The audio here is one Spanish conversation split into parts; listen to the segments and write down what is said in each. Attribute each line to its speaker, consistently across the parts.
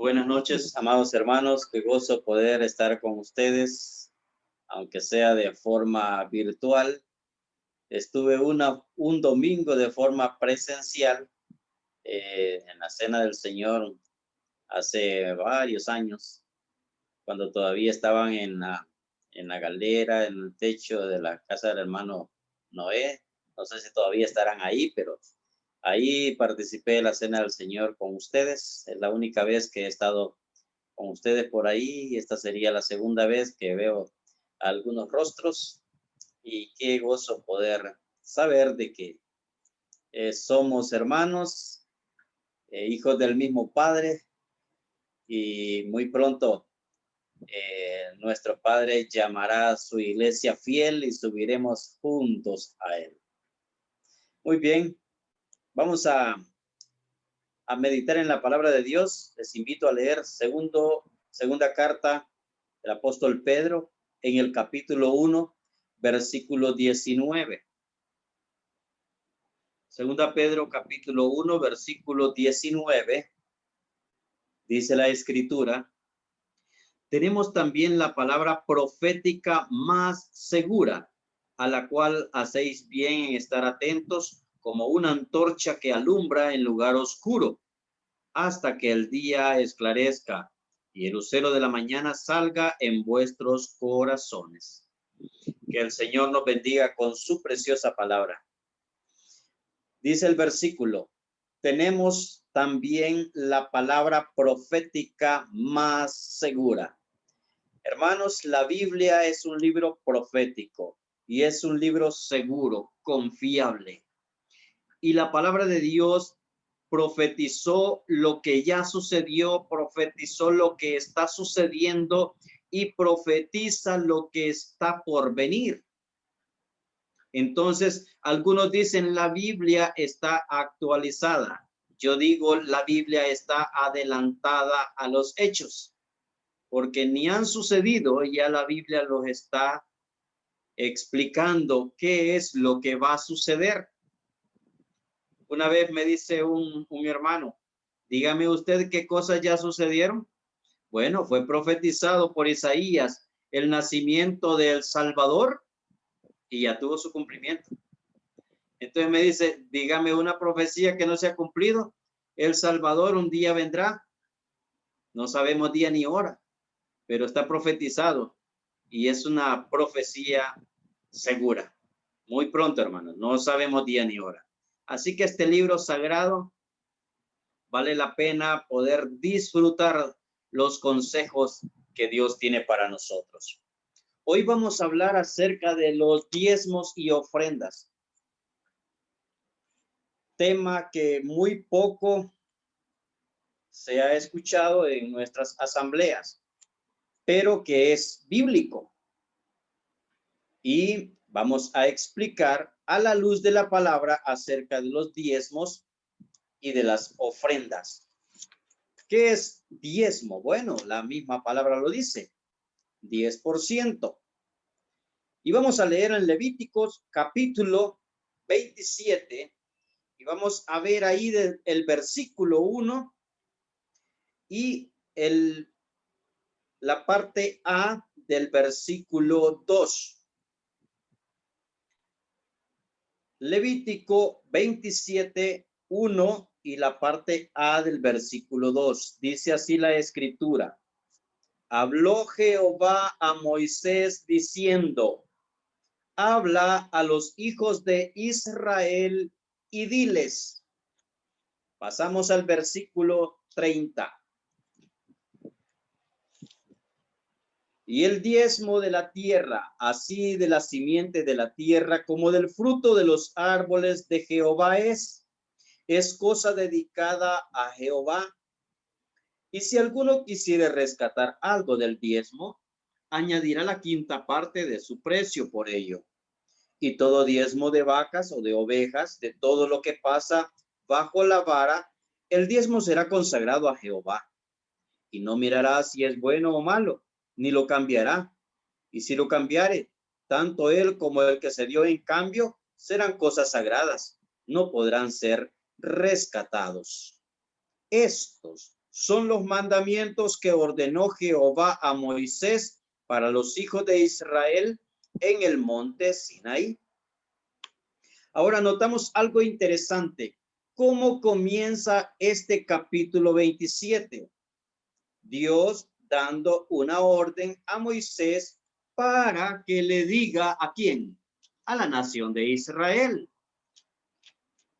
Speaker 1: Buenas noches, amados hermanos. Qué gozo poder estar con ustedes, aunque sea de forma virtual. Estuve un domingo de forma presencial en la Cena del Señor hace varios años, cuando todavía estaban en la galera, en el techo de la casa del hermano Noé. No sé si todavía estarán ahí, pero ahí participé de la Cena del Señor con ustedes. Es la única vez que he estado con ustedes por ahí, y esta sería la segunda vez que veo algunos rostros, y qué gozo poder saber de que somos hermanos, hijos del mismo Padre, y muy pronto nuestro Padre llamará a su iglesia fiel y subiremos juntos a él. Muy bien, vamos a meditar en la palabra de Dios. Les invito a leer segunda carta del apóstol Pedro, en el capítulo 1, versículo 19. Segunda Pedro, capítulo 1, versículo 19. Dice la escritura: tenemos también la palabra profética más segura, a la cual hacéis bien en estar atentos, como una antorcha que alumbra en lugar oscuro, hasta que el día esclarezca y el lucero de la mañana salga en vuestros corazones. Que el Señor nos bendiga con su preciosa palabra. Dice el versículo: tenemos también la palabra profética más segura. Hermanos, la Biblia es un libro profético y es un libro seguro, confiable. Y la palabra de Dios profetizó lo que ya sucedió, profetizó lo que está sucediendo y profetiza lo que está por venir. Entonces, algunos dicen la Biblia está actualizada. Yo digo la Biblia está adelantada a los hechos, porque ni han sucedido, ya la Biblia los está explicando qué es lo que va a suceder. Una vez me dice un hermano: dígame usted qué cosas ya sucedieron. Bueno, fue profetizado por Isaías el nacimiento del Salvador y ya tuvo su cumplimiento. Entonces me dice: dígame una profecía que no se ha cumplido. El Salvador un día vendrá. No sabemos día ni hora, pero está profetizado y es una profecía segura. Muy pronto, hermanos, no sabemos día ni hora. Así que este libro sagrado vale la pena poder disfrutar los consejos que Dios tiene para nosotros. Hoy vamos a hablar acerca de los diezmos y ofrendas, tema que muy poco se ha escuchado en nuestras asambleas, pero que es bíblico. Y vamos a explicar a la luz de la palabra acerca de los diezmos y de las ofrendas. ¿Qué es diezmo? Bueno, la misma palabra lo dice, 10%. Y vamos a leer en Levíticos capítulo 27 y vamos a ver ahí el versículo 1 y la parte A del versículo 2. Levítico 27, 1 y la parte A del versículo 2. Dice así la escritura: habló Jehová a Moisés diciendo: habla a los hijos de Israel y diles. Pasamos al versículo 30. Y el diezmo de la tierra, así de la simiente de la tierra como del fruto de los árboles de Jehová es cosa dedicada a Jehová. Y si alguno quisiere rescatar algo del diezmo, añadirá la quinta parte de su precio por ello. Y todo diezmo de vacas o de ovejas, de todo lo que pasa bajo la vara, el diezmo será consagrado a Jehová. Y no mirará si es bueno o malo, ni lo cambiará. Y si lo cambiare, tanto él como el que se dio en cambio serán cosas sagradas, no podrán ser rescatados. Estos son los mandamientos que ordenó Jehová a Moisés para los hijos de Israel en el monte Sinaí. Ahora notamos algo interesante. ¿Cómo comienza este capítulo 27? Dios dando una orden a Moisés para que le diga ¿a quién? A la nación de Israel.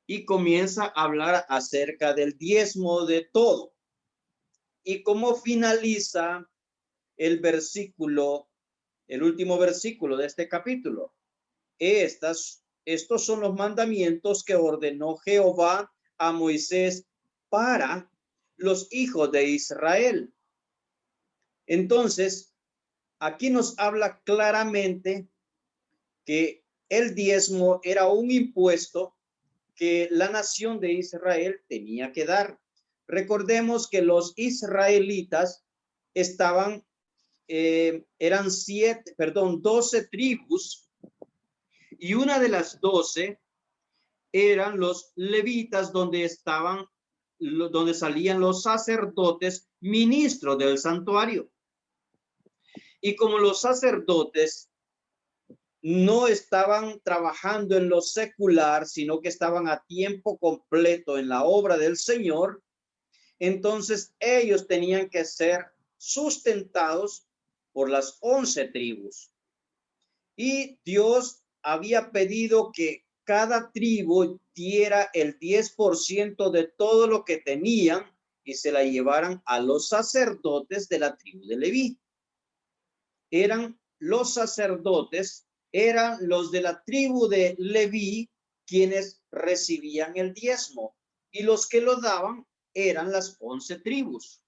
Speaker 1: Y comienza a hablar acerca del diezmo de todo. Y cómo finaliza el versículo, el último versículo de este capítulo. Estos son los mandamientos que ordenó Jehová a Moisés para los hijos de Israel. Entonces, aquí nos habla claramente que el diezmo era un impuesto que la nación de Israel tenía que dar. Recordemos que los israelitas estaban, eran 12 tribus, y una de las 12 eran los levitas, donde salían los sacerdotes, ministros del santuario. Y como los sacerdotes no estaban trabajando en lo secular, sino que estaban a tiempo completo en la obra del Señor, entonces ellos tenían que ser sustentados por las 11 tribus. Y Dios había pedido que cada tribu diera el 10% de todo lo que tenían y se la llevaran a los sacerdotes de la tribu de Leví. Eran los sacerdotes, eran los de la tribu de Leví quienes recibían el diezmo, y los que lo daban eran las 11 tribus.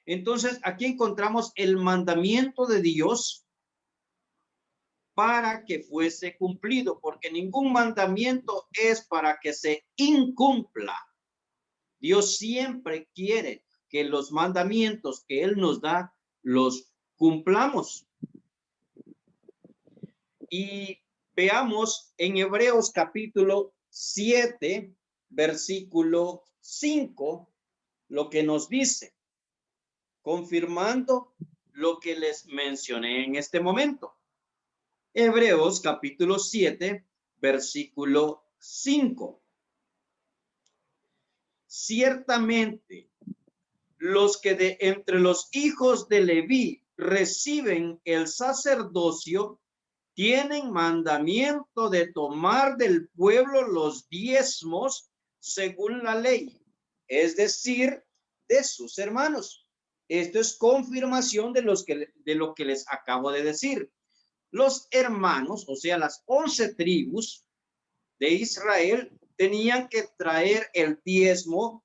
Speaker 1: Entonces aquí encontramos el mandamiento de Dios para que fuese cumplido, porque ningún mandamiento es para que se incumpla. Dios siempre quiere que los mandamientos que Él nos da los cumplamos. Y veamos en Hebreos capítulo 7, versículo 5, lo que nos dice, confirmando lo que les mencioné en este momento. Hebreos capítulo 7, versículo 5. Ciertamente, los que de entre los hijos de Leví reciben el sacerdocio tienen mandamiento de tomar del pueblo los diezmos según la ley, es decir, de sus hermanos. Esto es confirmación de lo que les acabo de decir. Los hermanos, o sea, las 11 tribus de Israel, tenían que traer el diezmo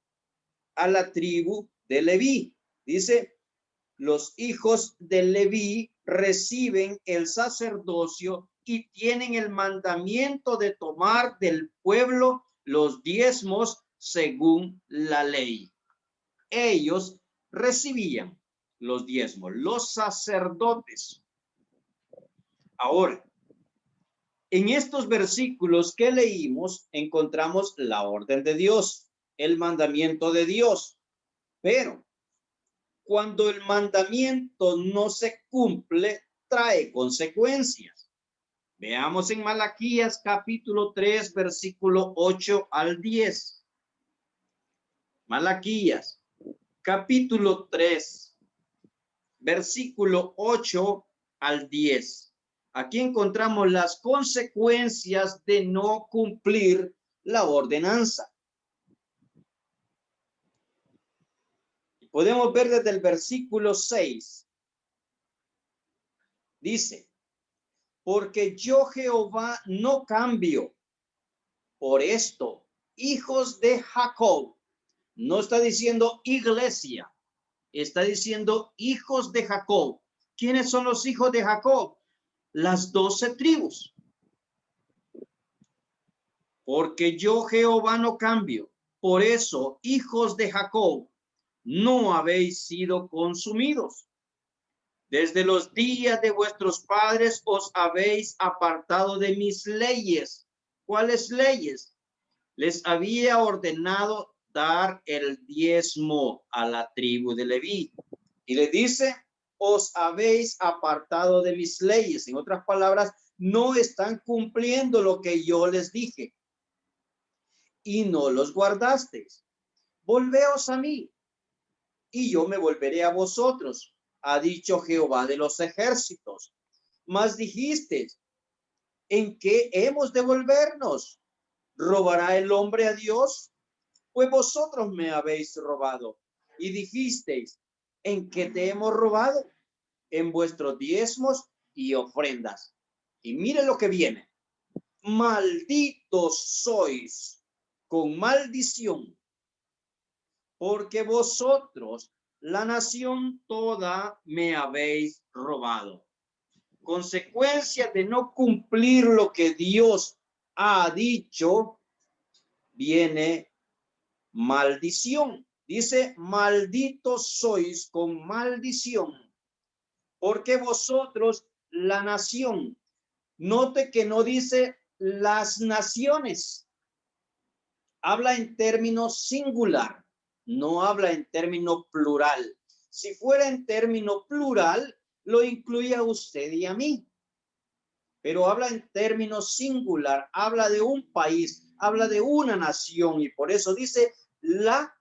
Speaker 1: a la tribu de Leví. Dice, los hijos de Leví reciben el sacerdocio y tienen el mandamiento de tomar del pueblo los diezmos según la ley. Ellos recibían los diezmos, los sacerdotes. Ahora, en estos versículos que leímos encontramos la orden de Dios, el mandamiento de Dios, pero cuando el mandamiento no se cumple, trae consecuencias. Veamos en Malaquías capítulo 3, versículo 8 al 10. Malaquías capítulo 3, versículo 8 al 10. Aquí encontramos las consecuencias de no cumplir la ordenanza. Podemos ver desde el versículo 6. Dice, porque yo Jehová no cambio. Por esto, hijos de Jacob, no está diciendo iglesia, está diciendo hijos de Jacob. ¿Quiénes son los hijos de Jacob? Las 12 tribus. Porque yo Jehová no cambio. Por eso, hijos de Jacob, no habéis sido consumidos. Desde los días de vuestros padres os habéis apartado de mis leyes. ¿Cuáles leyes? Les había ordenado dar el diezmo a la tribu de Leví. Y le dice, os habéis apartado de mis leyes. En otras palabras, no están cumpliendo lo que yo les dije y no los guardasteis. Volveos a mí y yo me volveré a vosotros, ha dicho Jehová de los ejércitos. Mas dijisteis, ¿en qué hemos de volvernos? ¿Robará el hombre a Dios? Pues vosotros me habéis robado. Y dijisteis, ¿en qué te hemos robado? En vuestros diezmos y ofrendas. Y mire lo que viene. Malditos sois con maldición, porque vosotros, la nación toda, me habéis robado. Consecuencia de no cumplir lo que Dios ha dicho, viene maldición. Dice, malditos sois con maldición, porque vosotros, la nación. Note que no dice las naciones. Habla en términos singular, no habla en término plural. Si fuera en término plural, lo incluye a usted y a mí. Pero habla en términos singular, habla de un país, habla de una nación y por eso dice la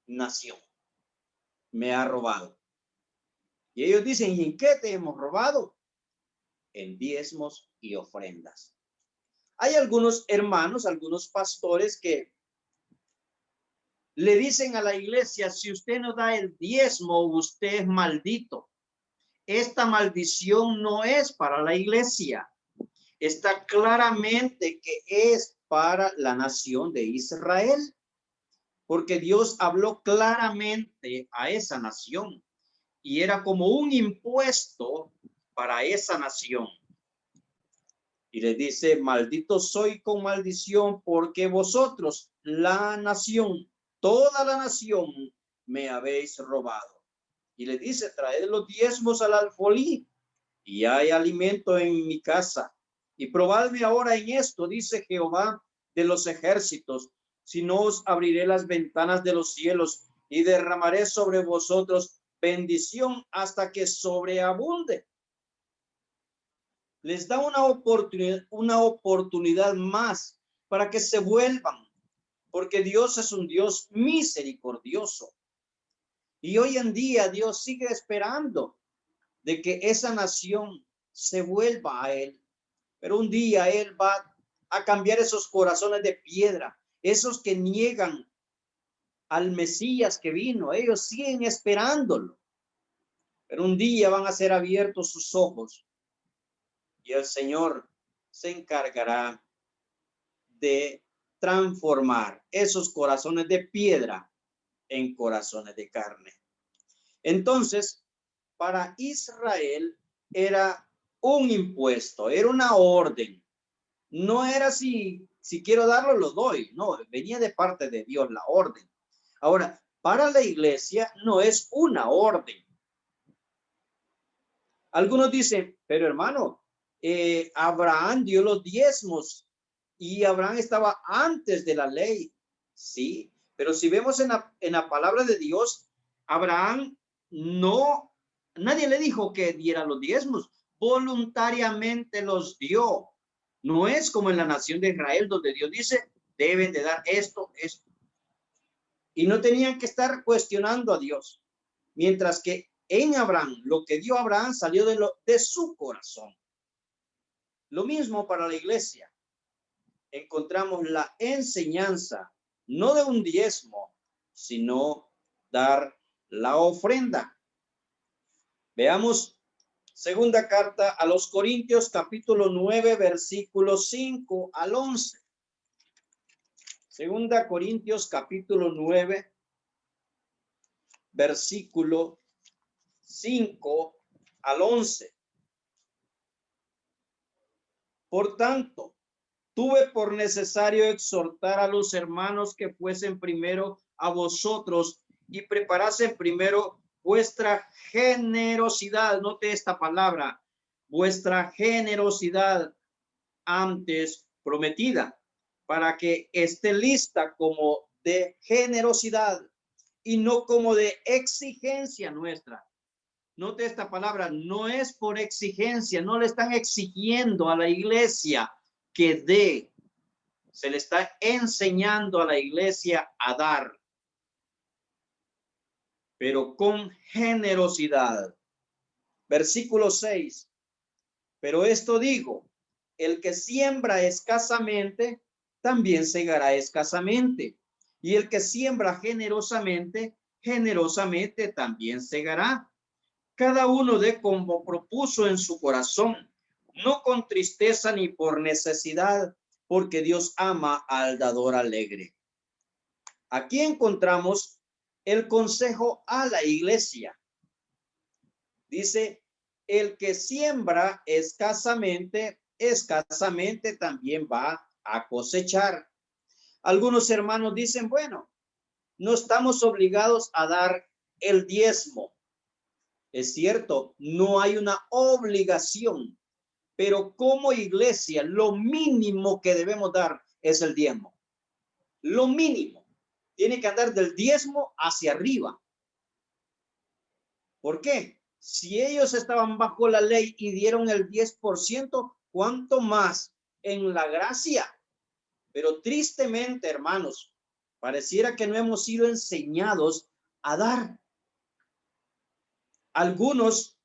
Speaker 1: nación me ha robado. Y ellos dicen, ¿y en qué te hemos robado? En diezmos y ofrendas. Hay algunos hermanos, algunos pastores que le dicen a la iglesia, si usted no da el diezmo, usted es maldito. Esta maldición no es para la iglesia. Está claramente que es para la nación de Israel, porque Dios habló claramente a esa nación y era como un impuesto para esa nación. Y le dice, maldito soy con maldición, porque vosotros, la nación, toda la nación, me habéis robado. Y le dice, traed los diezmos al alfolí, y hay alimento en mi casa. Y probadme ahora en esto, dice Jehová de los ejércitos, si no os abriré las ventanas de los cielos y derramaré sobre vosotros bendición hasta que sobreabunde. Les da una oportunidad más para que se vuelvan, porque Dios es un Dios misericordioso. Y hoy en día Dios sigue esperando de que esa nación se vuelva a Él. Pero un día Él va a cambiar esos corazones de piedra, esos que niegan al Mesías que vino. Ellos siguen esperándolo. Pero un día van a ser abiertos sus ojos y el Señor se encargará de transformar esos corazones de piedra en corazones de carne. Entonces, para Israel era un impuesto, era una orden. No era si quiero darlo, lo doy. No, venía de parte de Dios la orden. Ahora, para la iglesia no es una orden. Algunos dicen, pero hermano, Abraham dio los diezmos y Abraham estaba antes de la ley. Sí, pero si vemos en la palabra de Dios, Abraham nadie le dijo que diera los diezmos, voluntariamente los dio. No es como en la nación de Israel donde Dios dice, deben de dar esto. Y no tenían que estar cuestionando a Dios. Mientras que en Abraham, lo que dio Abraham salió de su corazón. Lo mismo para la iglesia. Encontramos la enseñanza, no de un diezmo, sino dar la ofrenda. Veamos segunda carta a los Corintios, capítulo 9, versículos 5 al 11. Segunda Corintios, capítulo 9, versículo 5 al 11. Por tanto, tuve por necesario exhortar a los hermanos que fuesen primero a vosotros y preparasen primero vuestra generosidad. Note esta palabra, vuestra generosidad antes prometida, para que esté lista como
Speaker 2: de generosidad y no como de exigencia nuestra. Note esta palabra, no es por exigencia, no le están exigiendo a la iglesia que dé. Se le está enseñando a la iglesia a dar, pero con generosidad. Versículo 6. Pero esto digo, el que siembra escasamente, también segará escasamente. Y el que siembra generosamente, generosamente también segará. Cada uno de como propuso en su corazón, no con tristeza ni por necesidad, porque Dios ama al dador alegre. Aquí encontramos el consejo a la iglesia. Dice, el que siembra escasamente, escasamente también va a cosechar. Algunos hermanos dicen, bueno, no estamos obligados a dar el diezmo. Es cierto, no hay una obligación, pero como iglesia, lo mínimo que debemos dar es el diezmo. Lo mínimo. Tiene que andar del diezmo hacia arriba. ¿Por qué? Si ellos estaban bajo la ley y dieron el 10%, ¿cuánto más en la gracia? Pero tristemente, hermanos, pareciera que no hemos sido enseñados a dar. Algunos,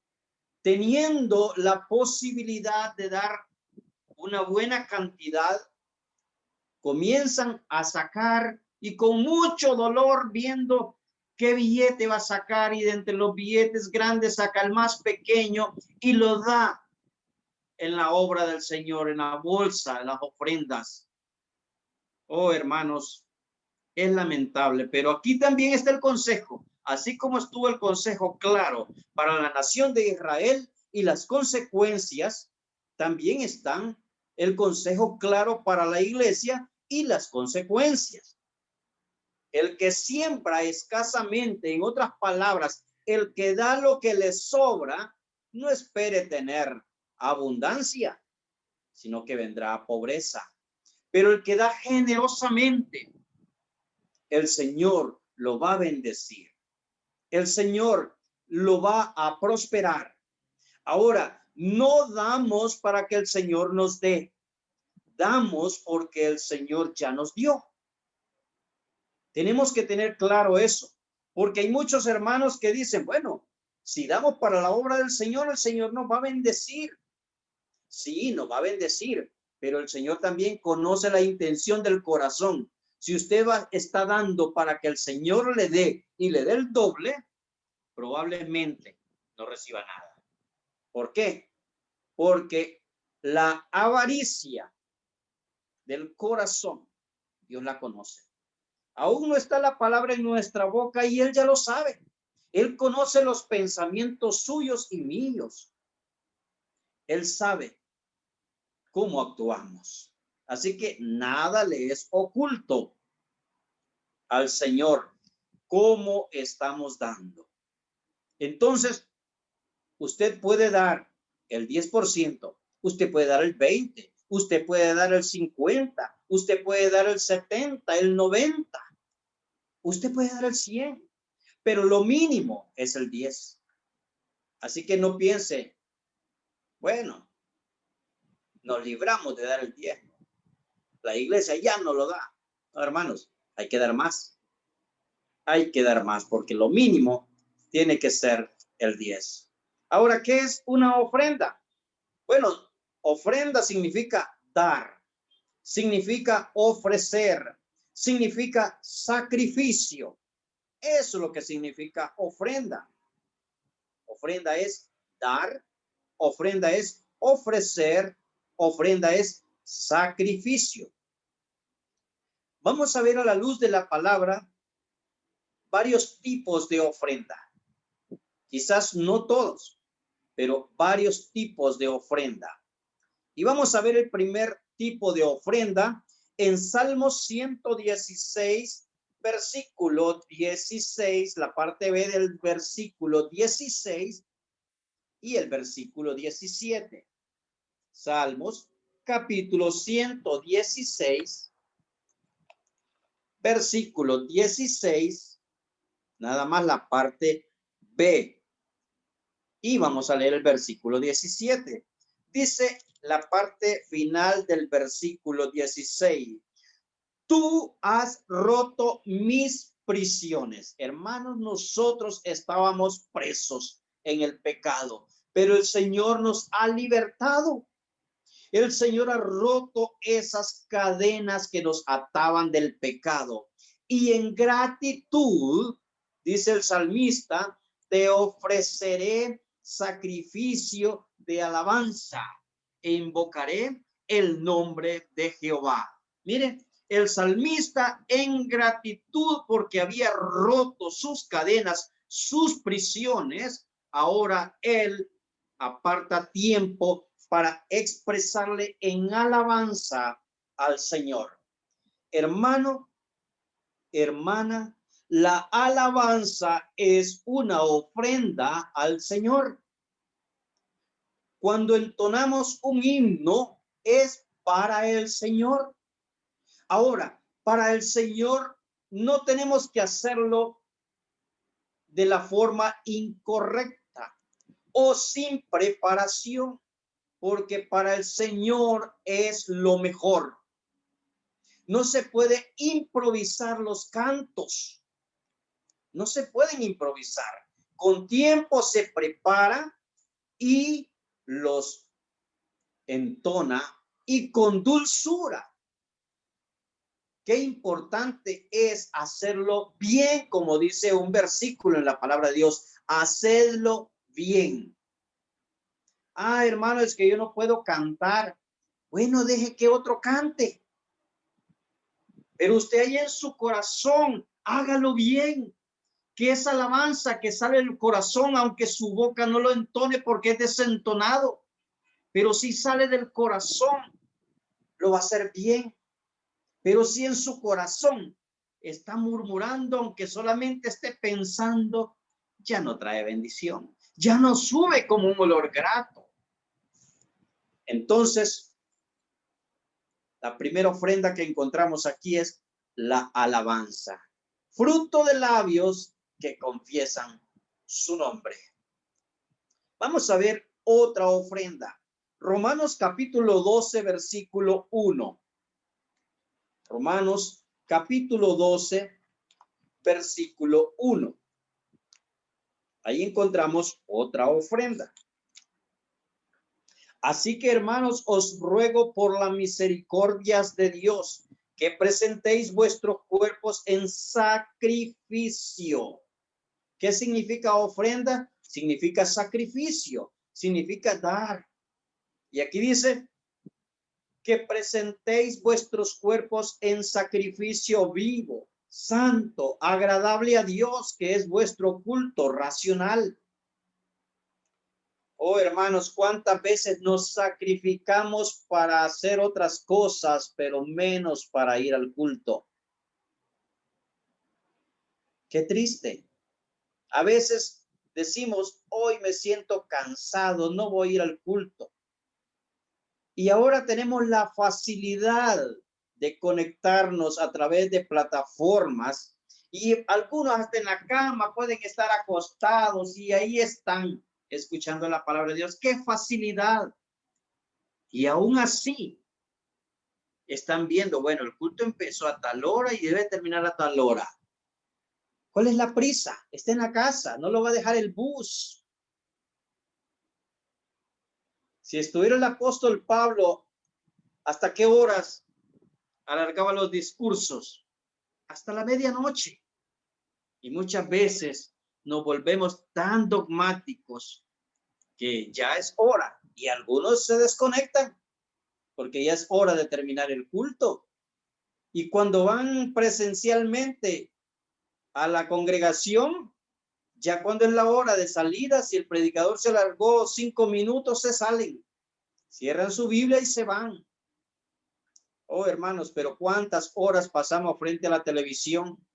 Speaker 2: teniendo la posibilidad de dar una buena cantidad, comienzan a sacar y con mucho dolor viendo qué billete va a sacar, y de entre los billetes grandes saca el más pequeño y lo da en la obra del Señor, en la bolsa, en las ofrendas. Oh, hermanos, es lamentable, pero aquí también está el consejo, así como estuvo el consejo claro para la nación de Israel y las consecuencias, también están el consejo claro para la iglesia y las consecuencias. El que siembra escasamente, en otras palabras, el que da lo que le sobra, no espere tener abundancia, sino que vendrá pobreza. Pero el que da generosamente, el Señor lo va a bendecir. El Señor lo va a prosperar. Ahora, no damos para que el Señor nos dé. Damos porque el Señor ya nos dio. Tenemos que tener claro eso, porque hay muchos hermanos que dicen, bueno, si damos para la obra del Señor, el Señor nos va a bendecir. Sí, nos va a bendecir, pero el Señor también conoce la intención del corazón. Si usted está dando para que el Señor le dé y le dé el doble, probablemente no reciba nada. ¿Por qué? Porque la avaricia del corazón, Dios la conoce. Aún no está la palabra en nuestra boca y Él ya lo sabe. Él conoce los pensamientos suyos y míos. Él sabe cómo actuamos. Así que nada le es oculto al Señor cómo estamos dando. Entonces, usted puede dar el 10%, usted puede dar el 20%, usted puede dar el 50%, usted puede dar el 70%, el 90%, usted puede dar el 100%, pero lo mínimo es el 10%. Así que no piense, bueno, nos libramos de dar el 10%. La iglesia ya no lo da. No, hermanos, hay que dar más. Hay que dar más porque lo mínimo tiene que ser el 10%. Ahora, ¿qué es una ofrenda? Bueno, ofrenda significa dar, significa ofrecer, significa sacrificio. Eso es lo que significa ofrenda. Ofrenda es dar, ofrenda es ofrecer, ofrenda es sacrificio. Vamos a ver a la luz de la palabra varios tipos de ofrenda. Quizás no todos, pero varios tipos de ofrenda. Y vamos a ver el primer tipo de ofrenda en Salmos 116, versículo 16, la parte B del versículo 16 y el versículo 17. Salmos capítulo 116, versículo 16, nada más la parte B. Y vamos a leer el versículo 17. Dice la parte final del versículo 16. Tú has roto mis prisiones. Hermanos, nosotros estábamos presos en el pecado, pero el Señor nos ha libertado. El Señor ha roto esas cadenas que nos ataban del pecado. Y en gratitud, dice el salmista, te ofreceré sacrificio de alabanza e invocaré el nombre de Jehová. Miren, el salmista en gratitud porque había roto sus cadenas, sus prisiones, ahora él aparta tiempo para expresarle en alabanza al Señor. Hermano, hermana, la alabanza es una ofrenda al Señor. Cuando entonamos un himno es para el Señor. Ahora, para el Señor no tenemos que hacerlo de la forma incorrecta o sin preparación, porque para el Señor es lo mejor. No se puede improvisar los cantos. No se pueden improvisar. Con tiempo se prepara y los entona y con dulzura. Qué importante es hacerlo bien, como dice un versículo en la palabra de Dios. Hacedlo bien. Ah, hermano, es que yo no puedo cantar. Bueno, deje que otro cante. Pero usted ahí en su corazón, hágalo bien. Que esa alabanza que sale del corazón, aunque su boca no lo entone porque es desentonado, pero si sale del corazón, lo va a hacer bien. Pero si en su corazón está murmurando, aunque solamente esté pensando, ya no trae bendición. Ya no sube como un olor grato. Entonces, la primera ofrenda que encontramos aquí es la alabanza. Fruto de labios que confiesan su nombre. Vamos a ver otra ofrenda. Romanos capítulo 12, versículo 1. Romanos capítulo 12, versículo 1. Ahí encontramos otra ofrenda. Así que, hermanos, os ruego por las misericordias de Dios que presentéis vuestros cuerpos en sacrificio. ¿Qué significa ofrenda? Significa sacrificio, significa dar. Y aquí dice que presentéis vuestros cuerpos en sacrificio vivo, santo, agradable a Dios, que es vuestro culto racional. Oh, hermanos, cuántas veces nos sacrificamos para hacer otras cosas, pero menos para ir al culto. Qué triste. A veces decimos, hoy me siento cansado, no voy a ir al culto. Y ahora tenemos la facilidad de conectarnos a través de plataformas y algunos hasta en la cama pueden estar acostados y ahí están escuchando la palabra de Dios. ¡Qué facilidad! Y aún así están viendo, bueno, el culto empezó a tal hora y debe terminar a tal hora. ¿Cuál es la prisa? Está en la casa, no lo va a dejar el bus. Si estuviera el apóstol Pablo, ¿hasta qué horas alargaba los discursos? Hasta la medianoche. Y muchas veces nos volvemos tan dogmáticos que ya es hora y algunos se desconectan porque ya es hora de terminar el culto. Y cuando van presencialmente a la congregación, ya cuando es la hora de salida, si el predicador se alargó 5 minutos, se salen, cierran su Biblia y se van. Oh, hermanos, pero ¿cuántas horas pasamos frente a la televisión?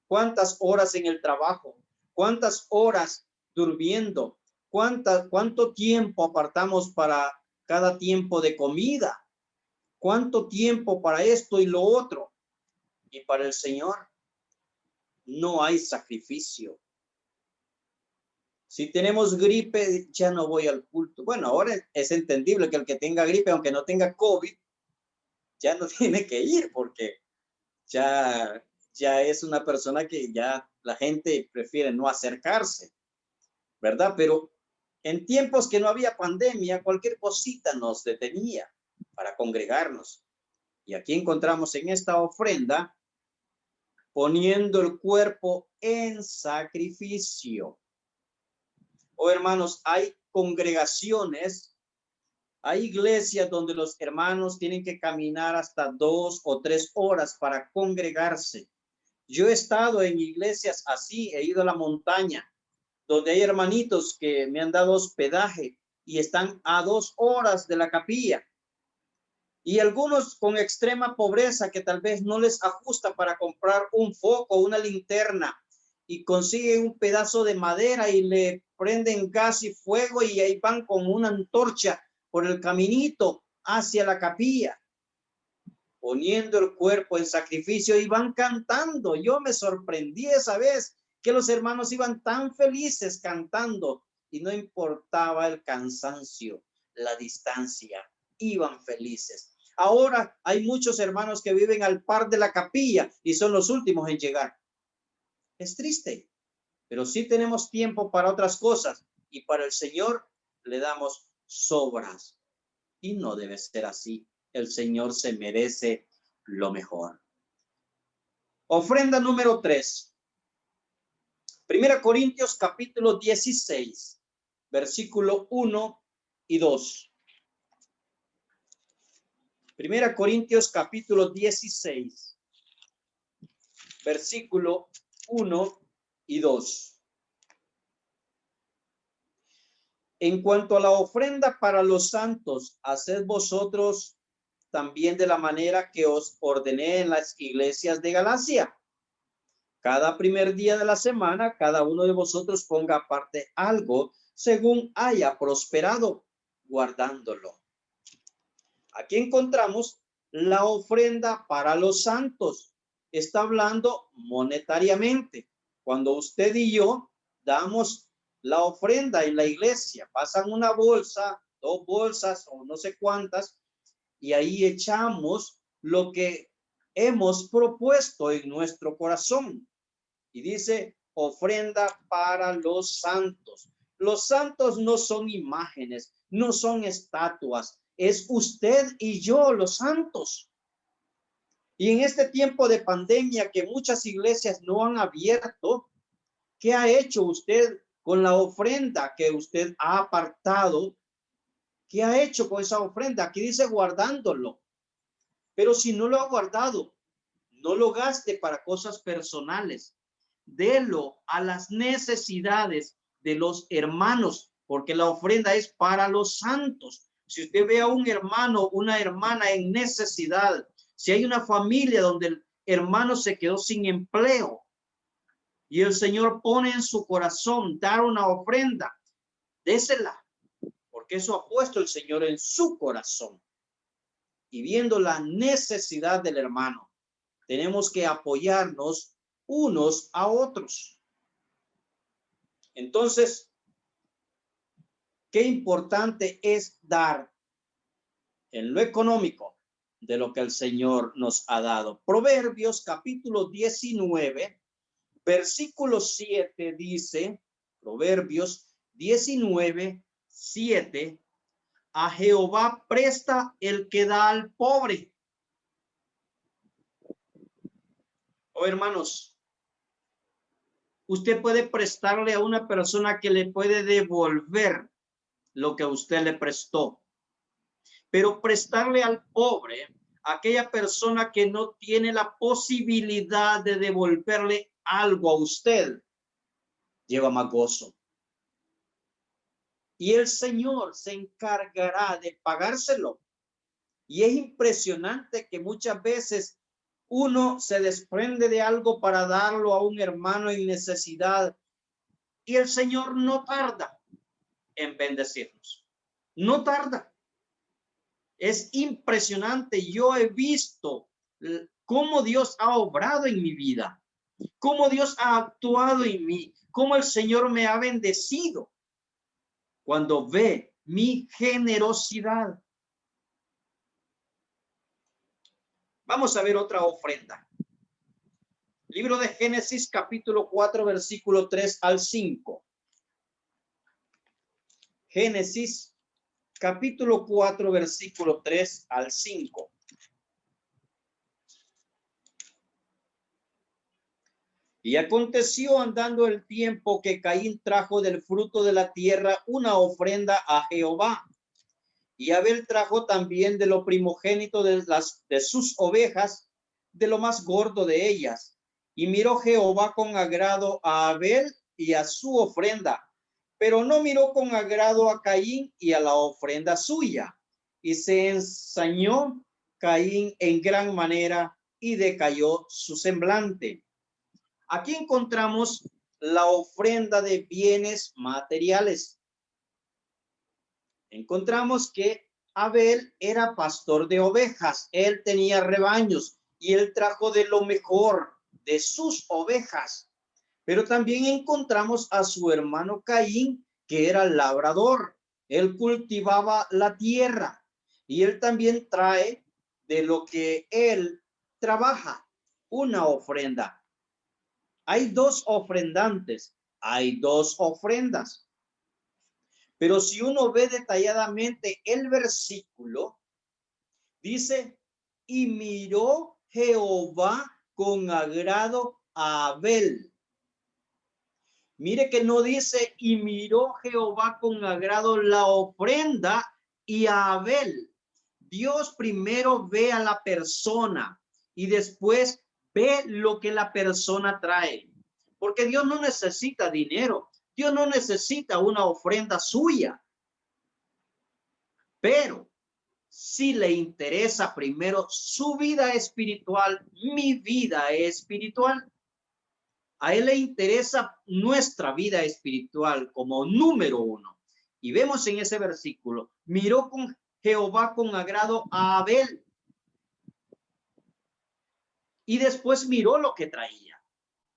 Speaker 2: ¿Cuántas horas en el trabajo? ¿Cuántas horas durmiendo? ¿Cuánto tiempo apartamos para cada tiempo de comida? ¿Cuánto tiempo para esto y lo otro? Y para el Señor no hay sacrificio. Si tenemos gripe, ya no voy al culto. Bueno, ahora es entendible que el que tenga gripe, aunque no tenga COVID, ya no tiene que ir porque ya es una persona que ya la gente prefiere no acercarse, ¿verdad? Pero en tiempos que no había pandemia, cualquier cosita nos detenía para congregarnos. Y aquí encontramos en esta ofrenda poniendo el cuerpo en sacrificio. Oh, hermanos, hay congregaciones, hay iglesias donde los hermanos tienen que caminar hasta 2 o 3 horas para congregarse. Yo he estado en iglesias así, he ido a la montaña, donde hay hermanitos que me han dado hospedaje y están a 2 horas de la capilla. Y algunos con extrema pobreza que tal vez no les ajusta para comprar un foco, una linterna, y consiguen un pedazo de madera y le prenden gas y fuego y ahí van con una antorcha por el caminito hacia la capilla, poniendo el cuerpo en sacrificio y van cantando. Yo me sorprendí esa vez que los hermanos iban tan felices cantando y no importaba el cansancio, la distancia, iban felices. Ahora hay muchos hermanos que viven al par de la capilla y son los últimos en llegar. Es triste, pero sí tenemos tiempo para otras cosas y para el Señor le damos sobras. Y no debe ser así. El Señor se merece lo mejor. Ofrenda número 3. 1 Corintios capítulo 16, versículo 1 y 2. 1 Corintios capítulo 16, versículo 1 y 2. En cuanto a la ofrenda para los santos, haced vosotros también de la manera que os ordené en las iglesias de Galacia. Cada primer día de la semana, cada uno de vosotros ponga aparte algo según haya prosperado, guardándolo. Aquí encontramos la ofrenda para los santos. Está hablando monetariamente. Cuando usted y yo damos la ofrenda en la iglesia, pasan una bolsa, 2 bolsas o no sé cuántas, y ahí echamos lo que hemos propuesto en nuestro corazón. Y dice ofrenda para los santos. Los santos no son imágenes, no son estatuas, es usted y yo los santos. Y en este tiempo de pandemia que muchas iglesias no han abierto, ¿qué ha hecho usted con la ofrenda que usted ha apartado? ¿Qué ha hecho con esa ofrenda? Aquí dice guardándolo. Pero si no lo ha guardado, no lo gaste para cosas personales. Délo a las necesidades de los hermanos, porque la ofrenda es para los santos. Si usted ve a un hermano, una hermana en necesidad, si hay una familia donde el hermano se quedó sin empleo y el Señor pone en su corazón dar una ofrenda, désela, porque eso ha puesto el Señor en su corazón. Y viendo la necesidad del hermano, tenemos que apoyarnos unos a otros. Entonces, qué importante es dar en lo económico de lo que el Señor nos ha dado. Proverbios capítulo 19, versículo 7 dice, Proverbios 19, 7, a Jehová presta el que da al pobre. Oh, hermanos, usted puede prestarle a una persona que le puede devolver lo que usted le prestó. Pero prestarle al pobre, a aquella persona que no tiene la posibilidad de devolverle algo a usted, lleva más gozo. Y el Señor se encargará de pagárselo. Y es impresionante que muchas veces uno se desprende de algo para darlo a un hermano en necesidad y el Señor no tarda en bendecirnos. No tarda. Es impresionante. Yo he visto cómo Dios ha obrado en mi vida, cómo Dios ha actuado en mí, cómo el Señor me ha bendecido cuando ve mi generosidad. Vamos a ver otra ofrenda. Libro de Génesis, capítulo 4, versículo 3 al 5. Génesis, capítulo 4, versículo 3 al 5. Y aconteció andando el tiempo que Caín trajo del fruto de la tierra una ofrenda a Jehová. Y Abel trajo también de lo primogénito de sus ovejas, de lo más gordo de ellas. Y miró Jehová con agrado a Abel y a su ofrenda, pero no miró con agrado a Caín y a la ofrenda suya. Y se ensañó Caín en gran manera y decayó su semblante. Aquí encontramos la ofrenda de bienes materiales. Encontramos que Abel era pastor de ovejas, él tenía rebaños y él trajo de lo mejor de sus ovejas. Pero también encontramos a su hermano Caín, que era labrador, él cultivaba la tierra y él también trae de lo que él trabaja una ofrenda. Hay dos ofrendantes, hay dos ofrendas. Pero si uno ve detalladamente el versículo, dice, y miró Jehová con agrado a Abel. Mire que no dice, y miró Jehová con agrado la ofrenda y a Abel. Dios primero ve a la persona y después ve lo que la persona trae. Porque Dios no necesita dinero. Dios no necesita una ofrenda suya. Pero si le interesa primero su vida espiritual, mi vida espiritual, a él le interesa nuestra vida espiritual como número uno. Y vemos en ese versículo, miró con Jehová con agrado a Abel. Y después miró lo que traía.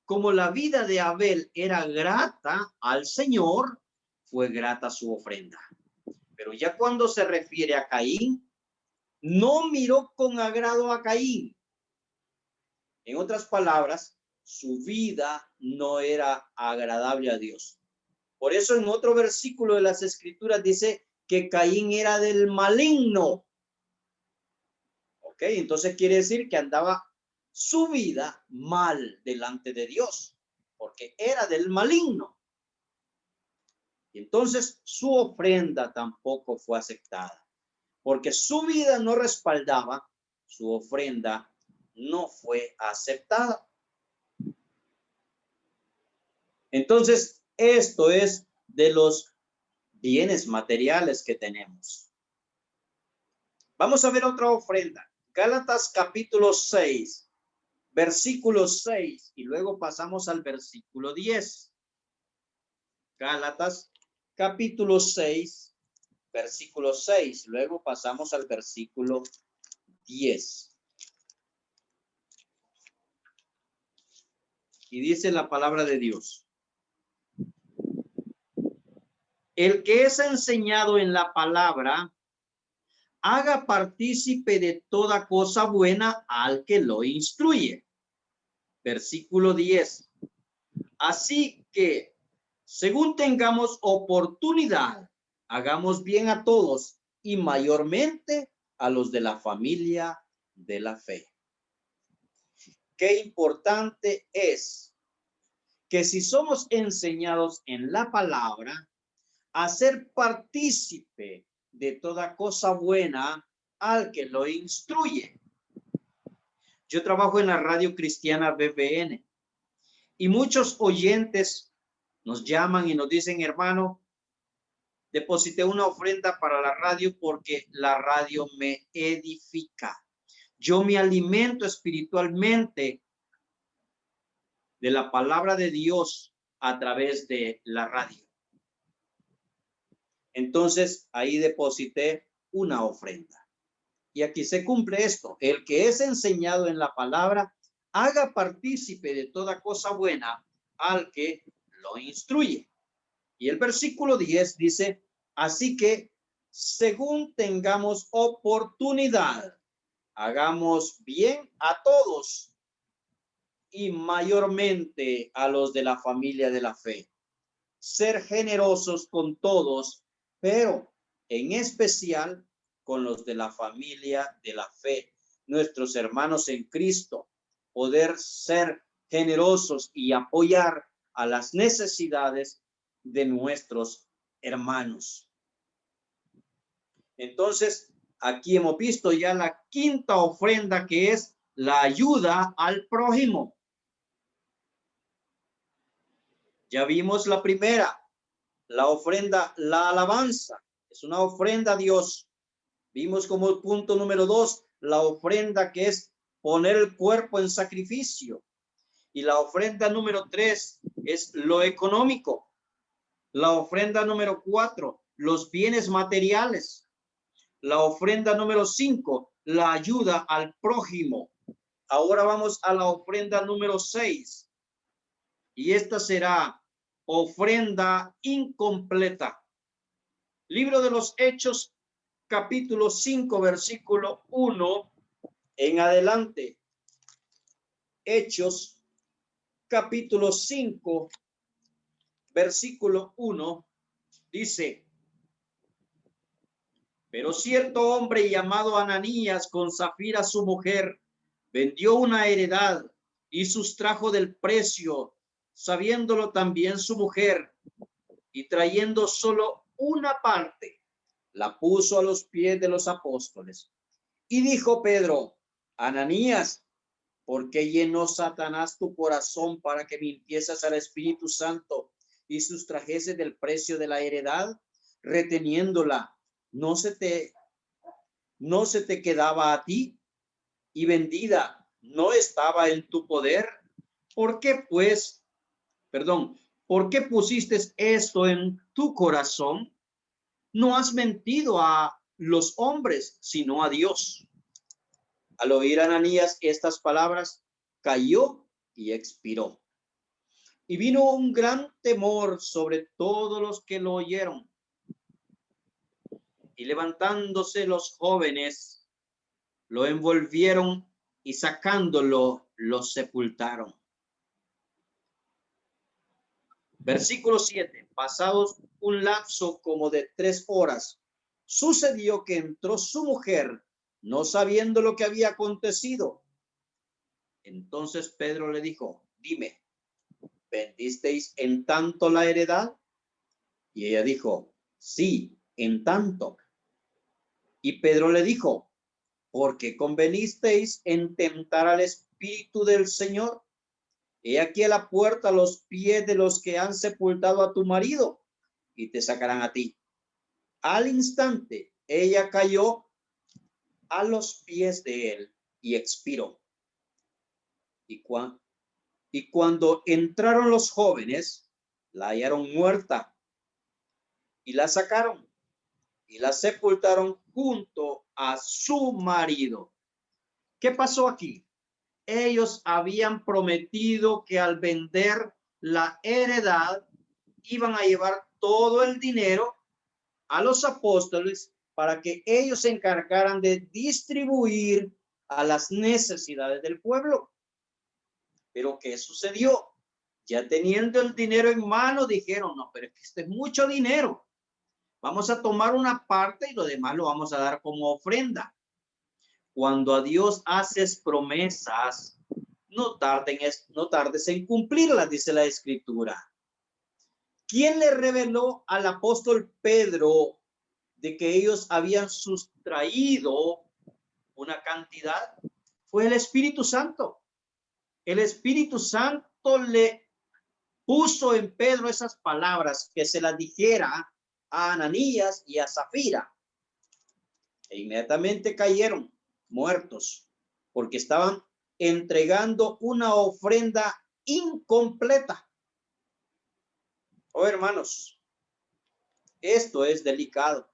Speaker 2: Como la vida de Abel era grata al Señor, fue grata su ofrenda. Pero ya cuando se refiere a Caín, no miró con agrado a Caín. En otras palabras, su vida no era agradable a Dios. Por eso en otro versículo de las Escrituras dice que Caín era del maligno. Ok, entonces quiere decir que andaba su vida mal delante de Dios, porque era del maligno. Y entonces su ofrenda tampoco fue aceptada, porque su vida no respaldaba, su ofrenda no fue aceptada. Entonces, esto es de los bienes materiales que tenemos. Vamos a ver otra ofrenda. Gálatas capítulo 6, versículo 6, y luego pasamos al versículo 10. Gálatas capítulo 6, versículo 6, luego pasamos al versículo 10. Y dice la palabra de Dios: el que es enseñado en la palabra, haga partícipe de toda cosa buena al que lo instruye. Versículo 10. Así que, según tengamos oportunidad, hagamos bien a todos y mayormente a los de la familia de la fe. Qué importante es que si somos enseñados en la palabra, a ser partícipe de toda cosa buena al que lo instruye. Yo trabajo en la radio cristiana BBN y muchos oyentes nos llaman y nos dicen: hermano, deposité una ofrenda para la radio porque la radio me edifica. Yo me alimento espiritualmente de la palabra de Dios a través de la radio. Entonces ahí deposité una ofrenda. Y aquí se cumple esto. El que es enseñado en la palabra, haga partícipe de toda cosa buena al que lo instruye. Y el versículo 10 dice, así que según tengamos oportunidad, hagamos bien a todos y mayormente a los de la familia de la fe. Ser generosos con todos, pero en especial con los de la familia de la fe, nuestros hermanos en Cristo, poder ser generosos y apoyar a las necesidades de nuestros hermanos. Entonces, aquí hemos visto ya la quinta ofrenda, que es la ayuda al prójimo. Ya vimos la primera, la ofrenda, la alabanza, es una ofrenda a Dios. Vimos como punto número 2, la ofrenda que es poner el cuerpo en sacrificio. Y la ofrenda número 3 es lo económico. La ofrenda número 4, los bienes materiales. La ofrenda número 5, la ayuda al prójimo. Ahora vamos a la ofrenda número 6. Y esta será ofrenda incompleta. Libro de los Hechos, capítulo 5, versículo 1 en adelante. Hechos, capítulo 5, versículo 1, dice, pero cierto hombre llamado Ananías, con Zafira su mujer, vendió una heredad y sustrajo del precio, sabiéndolo también su mujer, y trayendo solo una parte, la puso a los pies de los apóstoles. Y dijo Pedro, Ananías, ¿por qué llenó Satanás tu corazón para que mintieses al Espíritu Santo y sustrajeses del precio de la heredad, reteniéndola? ¿No se te quedaba a ti? Y vendida, ¿no estaba en tu poder? ¿Por qué pusiste esto en tu corazón? No has mentido a los hombres, sino a Dios. Al oír Ananías estas palabras, cayó y expiró. Y vino un gran temor sobre todos los que lo oyeron. Y levantándose los jóvenes, lo envolvieron y sacándolo, lo sepultaron. Versículo 7. Pasados un lapso como de 3 horas, sucedió que entró su mujer, no sabiendo lo que había acontecido. Entonces Pedro le dijo, dime, ¿vendisteis en tanto la heredad? Y ella dijo, sí, en tanto. Y Pedro le dijo, ¿por qué convenisteis en tentar al Espíritu del Señor? He aquí a la puerta los pies de los que han sepultado a tu marido y te sacarán a ti. Al instante ella cayó a los pies de él y expiró. Y cuando entraron los jóvenes, la hallaron muerta y la sacaron y la sepultaron junto a su marido. ¿Qué pasó aquí? Ellos habían prometido que al vender la heredad iban a llevar todo el dinero a los apóstoles para que ellos se encargaran de distribuir a las necesidades del pueblo. Pero ¿qué sucedió? Ya teniendo el dinero en mano, dijeron, no, pero es que este es mucho dinero. Vamos a tomar una parte y lo demás lo vamos a dar como ofrenda. Cuando a Dios haces promesas, no tardes en cumplirlas, dice la Escritura. ¿Quién le reveló al apóstol Pedro de que ellos habían sustraído una cantidad? Fue el Espíritu Santo. El Espíritu Santo le puso en Pedro esas palabras, que se las dijera a Ananías y a Zafira. E inmediatamente cayeron muertos porque estaban entregando una ofrenda incompleta. Oh, hermanos, esto es delicado.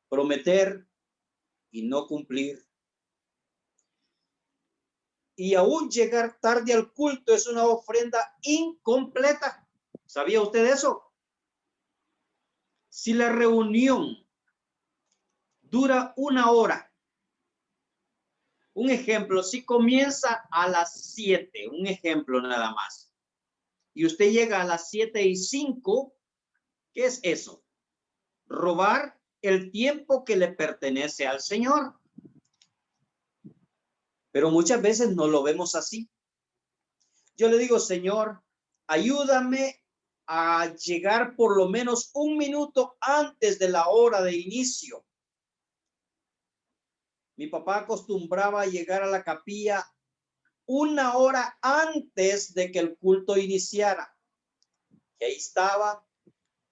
Speaker 2: Prometer y no cumplir. Y aún llegar tarde al culto es una ofrenda incompleta. ¿Sabía usted eso? Si la reunión dura 1 hora, un ejemplo, si comienza a las 7, un ejemplo nada más, y usted llega a las 7:05, ¿qué es eso? Robar el tiempo que le pertenece al Señor. Pero muchas veces no lo vemos así. Yo le digo, Señor, ayúdame a llegar por lo menos 1 minuto antes de la hora de inicio. Mi papá acostumbraba a llegar a la capilla 1 hora antes de que el culto iniciara. Y ahí estaba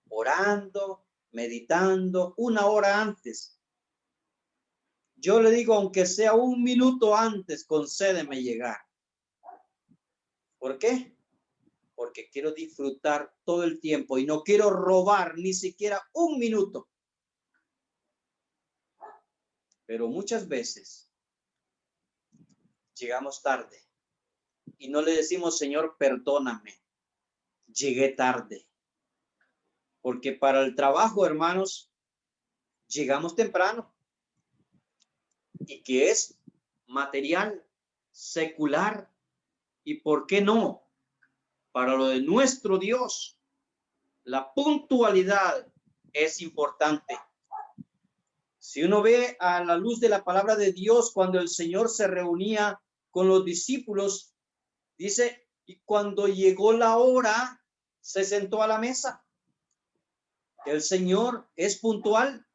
Speaker 2: orando, meditando 1 hora antes. Yo le digo, aunque sea 1 minuto antes, concédeme llegar. ¿Por qué? Porque quiero disfrutar todo el tiempo y no quiero robar ni siquiera 1 minuto. Pero muchas veces llegamos tarde y no le decimos, Señor, perdóname, llegué tarde. Porque para el trabajo, hermanos, llegamos temprano. Y que es material, secular. ¿Y por qué no? Para lo de nuestro Dios, la puntualidad es importante. Si uno ve a la luz de la palabra de Dios, cuando el Señor se reunía con los discípulos, dice, y cuando llegó la hora, se sentó a la mesa. El Señor es puntual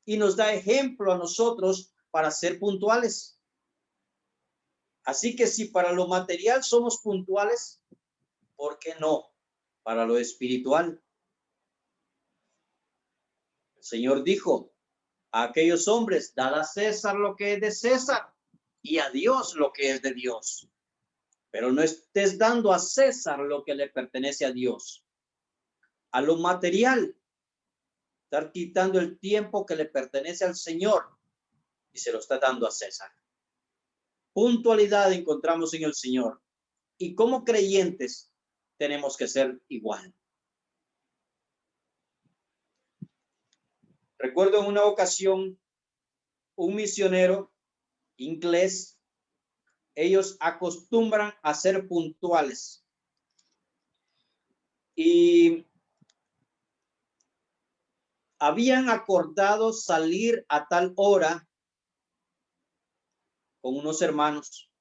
Speaker 2: y nos da ejemplo a nosotros para ser puntuales. Así que si para lo material somos puntuales, ¿por qué no para lo espiritual? El Señor dijo a aquellos hombres, dad a César lo que es de César y a Dios lo que es de Dios. Pero no estés dando a César lo que le pertenece a Dios. A lo material, estar quitando el tiempo que le pertenece al Señor y se lo está dando a César. Puntualidad encontramos en el Señor. Y como creyentes tenemos que ser igual. Recuerdo en una ocasión un misionero inglés, ellos acostumbran a ser puntuales. Y habían acordado salir a tal hora con unos hermanos.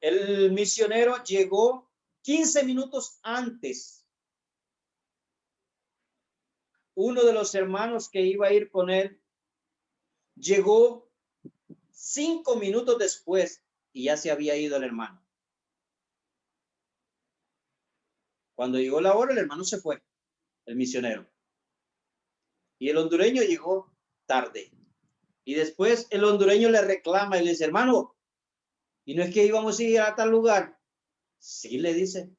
Speaker 2: El misionero llegó 15 minutos antes. Uno de los hermanos que iba a ir con él llegó 5 minutos después y ya se había ido el hermano. Cuando llegó la hora, el hermano se fue, el misionero. Y el hondureño llegó tarde. Y después el hondureño le reclama y le dice, hermano, ¿y no es que íbamos a ir a tal lugar? Sí, le dice.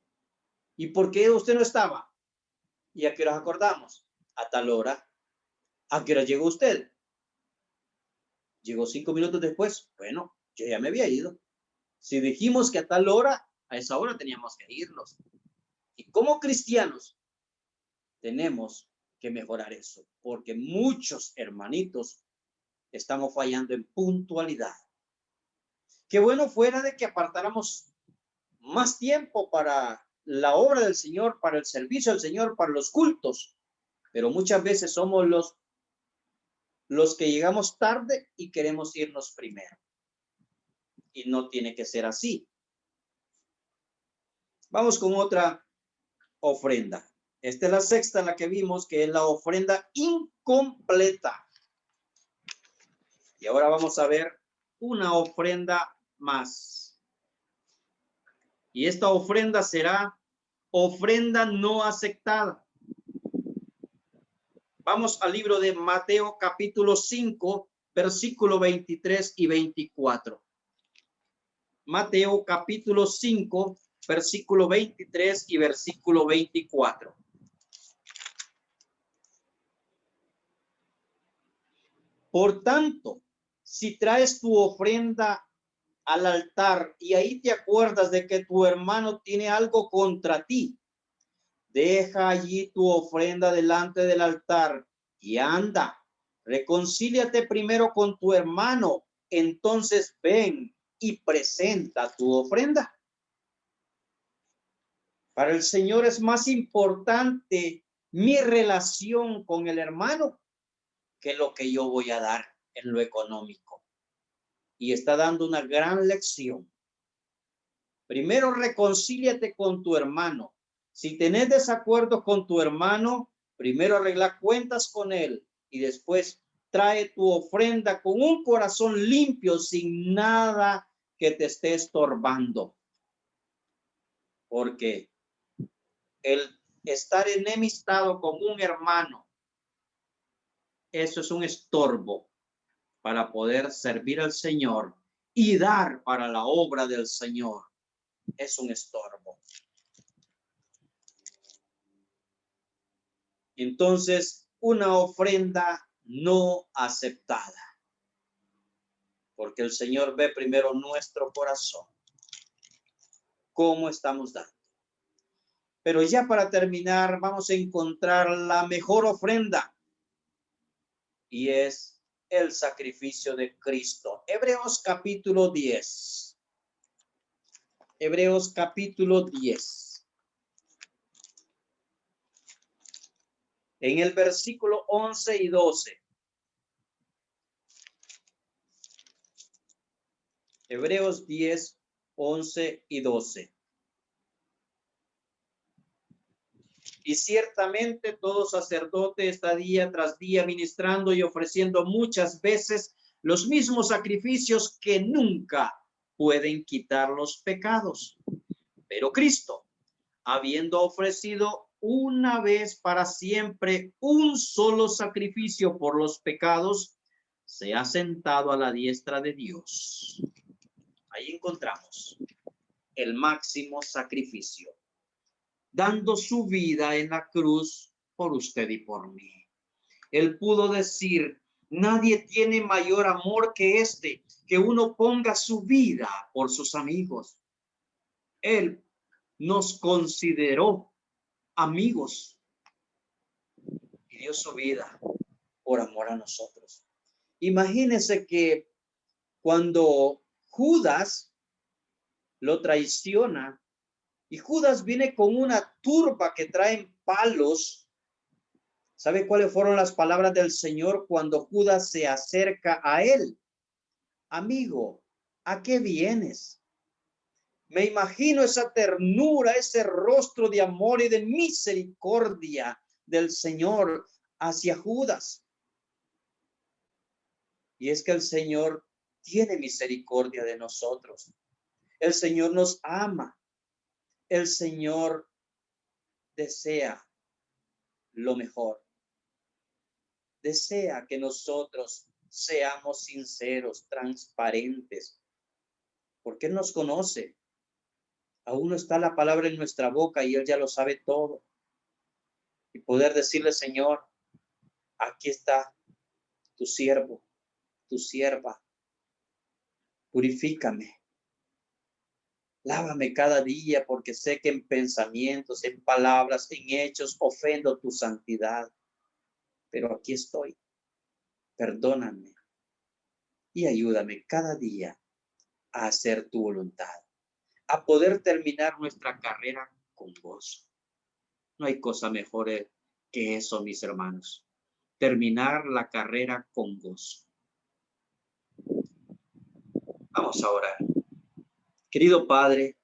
Speaker 2: ¿Y por qué usted no estaba? ¿Y a qué hora acordamos? A tal hora. ¿A qué hora llegó usted? Llegó 5 minutos después. Bueno, yo ya me había ido. Si dijimos que a tal hora, a esa hora teníamos que irnos. Y como cristianos tenemos que mejorar eso, porque muchos hermanitos estamos fallando en puntualidad. Qué bueno fuera de que apartáramos más tiempo para la obra del Señor, para el servicio del Señor, para los cultos, pero muchas veces somos los que llegamos tarde y queremos irnos primero. Y no tiene que ser así. Vamos con otra ofrenda. Esta es la sexta, la que vimos, que es la ofrenda incompleta. Y ahora vamos a ver una ofrenda más. Y esta ofrenda será ofrenda no aceptada. Vamos al libro de Mateo capítulo 5, versículo 23 y 24. Mateo capítulo 5, versículo 23 y versículo 24. Por tanto, si traes tu ofrenda al altar y ahí te acuerdas de que tu hermano tiene algo contra ti, deja allí tu ofrenda delante del altar y anda, reconcíliate primero con tu hermano, entonces ven y presenta tu ofrenda. Para el Señor es más importante mi relación con el hermano que lo que yo voy a dar en lo económico. Y está dando una gran lección. Primero reconcíliate con tu hermano. Si tenés desacuerdo con tu hermano, primero arregla cuentas con él y después trae tu ofrenda con un corazón limpio, sin nada que te esté estorbando. Porque el estar enemistado con un hermano, eso es un estorbo para poder servir al Señor y dar para la obra del Señor. Es un estorbo. Entonces, una ofrenda no aceptada, porque el Señor ve primero nuestro corazón, cómo estamos dando. Pero ya para terminar, vamos a encontrar la mejor ofrenda, y es el sacrificio de Cristo. Hebreos capítulo 10. Hebreos capítulo 10. En el versículo 11 y 12. Hebreos 10, 11 y 12. Y ciertamente todo sacerdote está día tras día ministrando y ofreciendo muchas veces los mismos sacrificios que nunca pueden quitar los pecados. Pero Cristo, habiendo ofrecido una vez para siempre un solo sacrificio por los pecados, se ha sentado a la diestra de Dios. Ahí encontramos el máximo sacrificio, dando su vida en la cruz por usted y por mí. Él pudo decir, nadie tiene mayor amor que este, que uno ponga su vida por sus amigos. Él nos consideró amigos y dio su vida por amor a nosotros. Imagínense que cuando Judas lo traiciona y Judas viene con una turba que traen palos, ¿sabe cuáles fueron las palabras del Señor cuando Judas se acerca a él? Amigo, ¿a qué vienes? Me imagino esa ternura, ese rostro de amor y de misericordia del Señor hacia Judas. Y es que el Señor tiene misericordia de nosotros. El Señor nos ama. El Señor desea lo mejor. Desea que nosotros seamos sinceros, transparentes, porque Él nos conoce. Aún no está la palabra en nuestra boca y Él ya lo sabe todo. Y poder decirle, Señor, aquí está tu siervo, tu sierva. Purifícame. Lávame cada día porque sé que en pensamientos, en palabras, en hechos ofendo tu santidad. Pero aquí estoy. Perdóname y ayúdame cada día a hacer tu voluntad, a poder terminar nuestra carrera con gozo. No hay cosa mejor que eso, mis hermanos. Terminar la carrera con gozo. Vamos a orar. Querido Padre,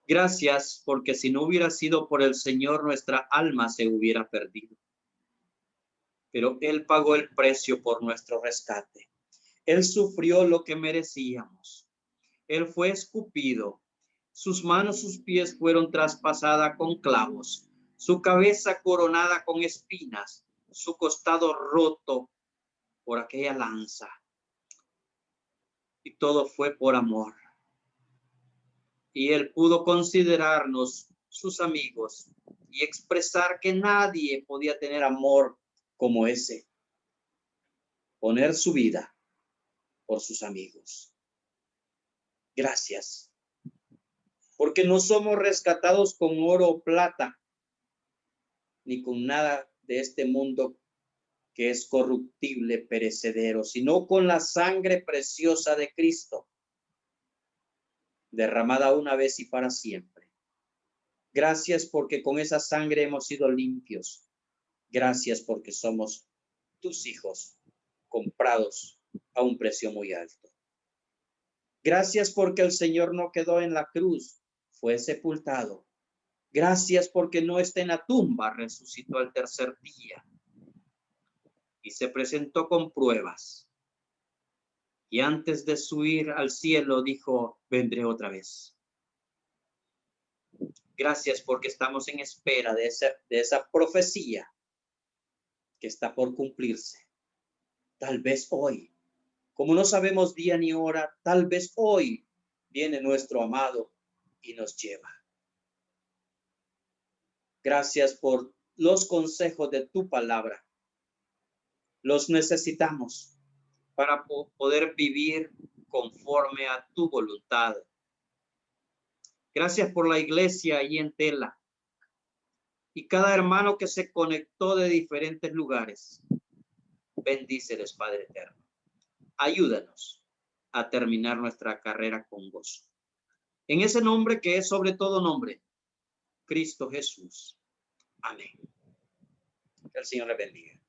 Speaker 2: gracias porque si no hubiera sido por el Señor, nuestra alma se hubiera perdido. Pero Él pagó el precio por nuestro rescate. Él sufrió lo que merecíamos. Él fue escupido. Sus manos, sus pies fueron traspasadas con clavos. Su cabeza coronada con espinas. Su costado roto por aquella lanza. Y todo fue por amor. Y Él pudo considerarnos sus amigos y expresar que nadie podía tener amor como ese. poner su vida por sus amigos. Gracias, porque no somos rescatados con oro o plata, ni con nada de este mundo que es corruptible, perecedero, sino con la sangre preciosa de Cristo, derramada una vez y para siempre. Gracias porque con esa sangre hemos sido limpios. Gracias porque somos tus hijos, comprados a un precio muy alto. Gracias porque el Señor no quedó en la cruz, fue sepultado. Gracias porque no está en la tumba, resucitó al tercer día y se presentó con pruebas. Y antes de subir al cielo dijo, vendré otra vez. Gracias porque estamos en espera de esa profecía que está por cumplirse. Tal vez hoy, como no sabemos día ni hora, tal vez hoy viene nuestro amado y nos lleva. Gracias por los consejos de tu palabra. Los necesitamos para poder vivir conforme a tu voluntad. Gracias por la iglesia ahí en Tela y cada hermano que se conectó de diferentes lugares. Bendíceles, Padre eterno. Ayúdanos a terminar nuestra carrera con gozo. En ese nombre que es sobre todo nombre, Cristo Jesús. Amén. Que el Señor le bendiga.